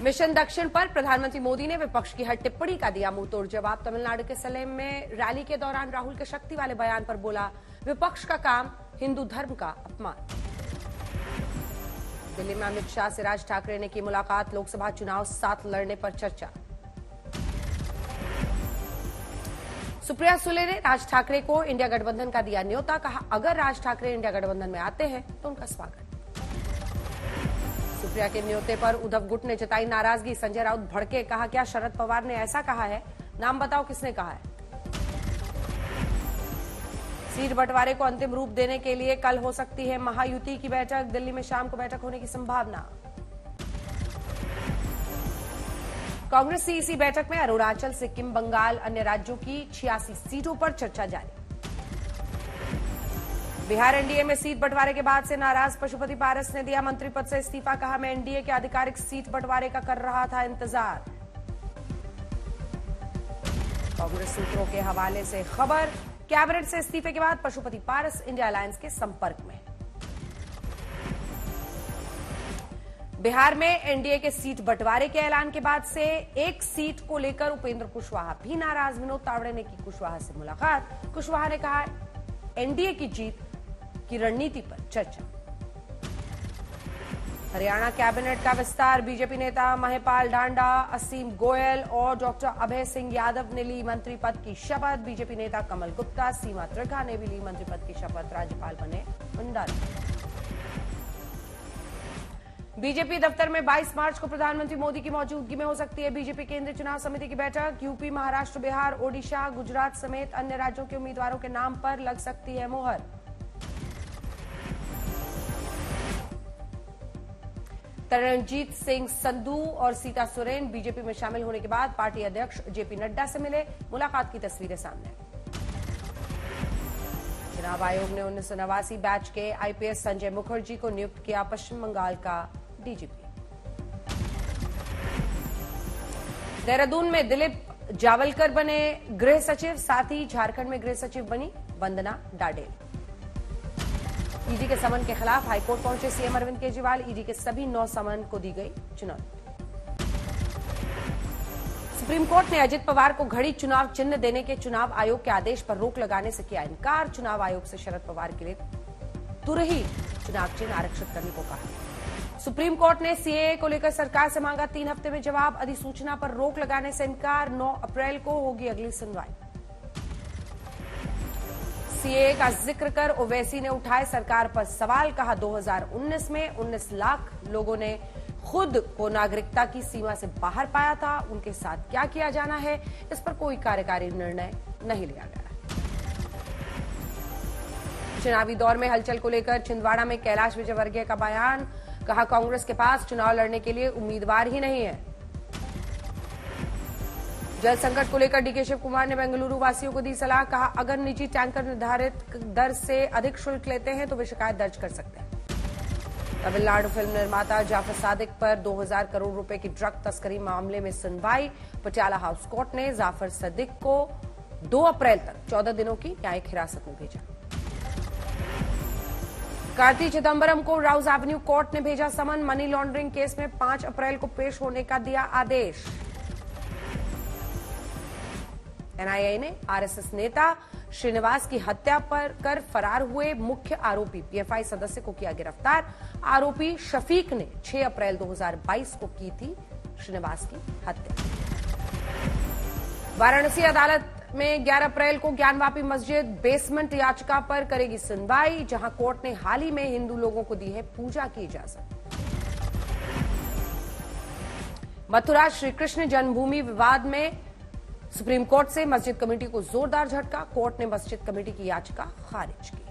Mission दक्षिण पर प्रधानमंत्री मोदी ने विपक्ष की हर टिप्पणी का दिया मुंहतोड़ जवाब। तमिलनाडु के सलेम में रैली के दौरान राहुल के शक्ति वाले बयान पर बोला, विपक्ष का काम हिंदू धर्म का अपमान। दिल्ली में अमित शाह से राज ठाकरे ने की मुलाकात, लोकसभा चुनाव साथ लड़ने पर चर्चा। सुप्रिया सुले ने राज ठाकरे को इंडिया गठबंधन का दिया न्योता, कहा अगर राज ठाकरे इंडिया गठबंधन में आते हैं तो उनका स्वागत। सुप्रिया के न्योते पर उद्धव गुट ने जताई नाराजगी, संजय राउत भड़के, कहा क्या शरद पवार ने ऐसा कहा है, नाम बताओ किसने कहा है। सीट बंटवारे को अंतिम रूप देने के लिए कल हो सकती है महायुति की बैठक, दिल्ली में शाम को बैठक होने की संभावना। कांग्रेस सीईसी बैठक में अरुणाचल, सिक्किम, बंगाल, अन्य राज्यों की 86 सीटों पर चर्चा जारी। बिहार एनडीए में सीट बंटवारे के बाद से नाराज पशुपति पारस ने दिया मंत्री पद से इस्तीफा, कहा मैं एनडीए के आधिकारिक सीट बंटवारे का कर रहा था इंतजार। कांग्रेस सूत्रों के हवाले से खबर, कैबिनेट से इस्तीफे के बाद पशुपति पारस इंडिया अलायंस के संपर्क में। बिहार में एनडीए के सीट बंटवारे के ऐलान के बाद से एक सीट को लेकर उपेंद्र कुशवाहा भी नाराज। विनोद तावड़े ने की कुशवाहा से मुलाकात, कुशवाहा ने कहा एनडीए की जीत की रणनीति पर चर्चा। हरियाणा कैबिनेट का विस्तार, बीजेपी नेता महिपाल ढांडा, असीम गोयल और डॉक्टर अभय सिंह यादव ने ली मंत्री पद की शपथ। बीजेपी नेता कमल गुप्ता, सीमा त्रिखा ने भी ली मंत्री पद की शपथ, राज्यपाल बने बंडारू। बीजेपी दफ्तर में 22 मार्च को प्रधानमंत्री मोदी की मौजूदगी में हो सकती है बीजेपी केंद्रीय चुनाव समिति की बैठक। यूपी, महाराष्ट्र, बिहार, ओडिशा, गुजरात समेत अन्य राज्यों के उम्मीदवारों के नाम पर लग सकती है मुहर। तरणजीत सिंह संधू और सीता सोरेन बीजेपी में शामिल होने के बाद पार्टी अध्यक्ष जेपी नड्डा से मिले, मुलाकात की तस्वीरें सामने। चुनाव आयोग ने 1989 बैच के आईपीएस संजय मुखर्जी को नियुक्त किया पश्चिम बंगाल का डीजीपी। देहरादून में दिलीप जावलकर बने गृह सचिव, साथ ही झारखंड में गृह सचिव बनी वंदना डाडेल। ईडी के समन के खिलाफ हाईकोर्ट पहुंचे सीएम अरविंद केजरीवाल, ईडी के सभी 9 समन को दी गई चुनौती। सुप्रीम कोर्ट ने अजित पवार को घड़ी चुनाव चिन्ह देने के चुनाव आयोग के आदेश पर रोक लगाने से किया इनकार। चुनाव आयोग से शरद पवार के लिए तुरंत चुनाव चिन्ह आरक्षित करने को कहा। सुप्रीम कोर्ट ने सीएए को लेकर सरकार से मांगा 3 हफ्ते में जवाब, अधिसूचना पर रोक लगाने से इनकार। 9 अप्रैल को होगी अगली सुनवाई। सीएए का जिक्र कर ओवैसी ने उठाए सरकार पर सवाल, कहा 2019 में 19 लाख लोगों ने खुद को नागरिकता की सीमा से बाहर पाया था, उनके साथ क्या किया जाना है, इस पर कोई कार्यकारी निर्णय नहीं लिया गया। चुनावी दौर में हलचल को लेकर छिंदवाड़ा में कैलाश विजयवर्गीय का बयान, कहा कांग्रेस के पास चुनाव लड़ने के लिए उम्मीदवार ही नहीं है। जल संकट को लेकर डीके शिव कुमार ने बेंगलुरु वासियों को दी सलाह, कहा अगर निजी टैंकर निर्धारित दर से अधिक शुल्क लेते हैं तो वे शिकायत दर्ज कर सकते हैं। तमिलनाडु फिल्म निर्माता जाफर सादिक पर 2000 करोड़ रुपए की ड्रग तस्करी मामले में सुनवाई। पटियाला हाउस कोर्ट ने जाफर सादिक को 2 अप्रैल तक 14 दिनों की न्यायिक हिरासत में भेजा। कार्ति चिदंबरम को राउज एवेन्यू कोर्ट ने भेजा समन, मनी लॉन्ड्रिंग केस में 5 अप्रैल को पेश होने का दिया आदेश। एनआईए ने आरएसएस नेता श्रीनिवास की हत्या पर कर फरार हुए मुख्य आरोपी पीएफआई सदस्य को किया गिरफ्तार। आरोपी शफीक ने 6 अप्रैल 2022 को की थी श्रीनिवास की हत्या। वाराणसी अदालत में 11 अप्रैल को ज्ञानवापी मस्जिद बेसमेंट याचिका पर करेगी सुनवाई, जहां कोर्ट ने हाल ही में हिंदू लोगों को दी है पूजा की इजाजत। मथुरा श्रीकृष्ण जन्मभूमि विवाद में सुप्रीम कोर्ट से मस्जिद कमेटी को जोरदार झटका, कोर्ट ने मस्जिद कमेटी की याचिका खारिज की।